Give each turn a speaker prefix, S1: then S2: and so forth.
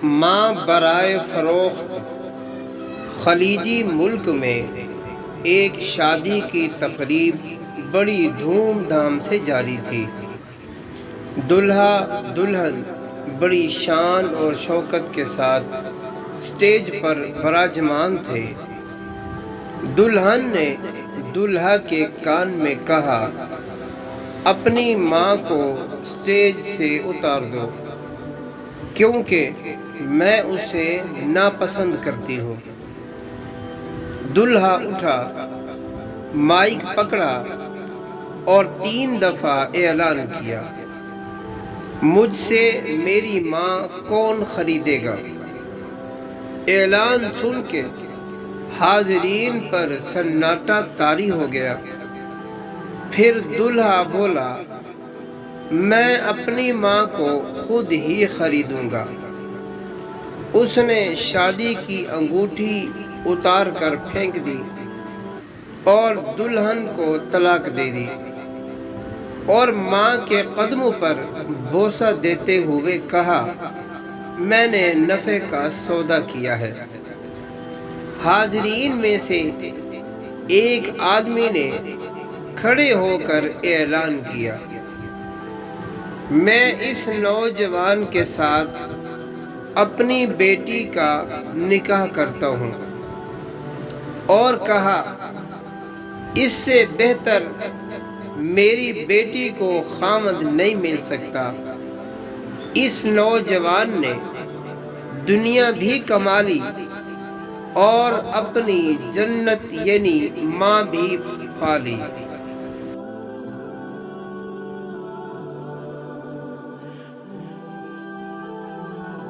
S1: ماں برائے فروخت۔ خلیجی ملک میں ایک شادی کی تقریب بڑی دھوم دھام سے جاری تھی۔ دلہا دلہن بڑی شان اور شوکت کے ساتھ اسٹیج پر براجمان تھے۔ دلہن نے دلہا کے کان میں کہا، اپنی ماں کو اسٹیج سے اتار دو کیونکہ میں اسے ناپسند کرتی ہوں۔ دلہا اٹھا، مائک پکڑا اور 3 دفعہ اعلان کیا، مجھ سے میری ماں کون خریدے گا؟ اعلان سن کے حاضرین پر سناٹا طاری ہو گیا۔ پھر دلہا بولا، میں اپنی ماں کو خود ہی خریدوں گا۔ اس نے شادی کی انگوٹھی اتار کر پھینک دی اور دلہن کو طلاق دے دی، اور ماں کے قدموں پر بوسہ دیتے ہوئے کہا، میں نے نفع کا سودا کیا ہے۔ حاضرین میں سے ایک آدمی نے کھڑے ہو کر اعلان کیا، میں اس نوجوان کے ساتھ اپنی بیٹی کا نکاح کرتا ہوں، اور کہا، اس سے بہتر میری بیٹی کو خامد نہیں مل سکتا۔ اس نوجوان نے دنیا بھی کما لی اور اپنی جنت یعنی ماں بھی پا لی۔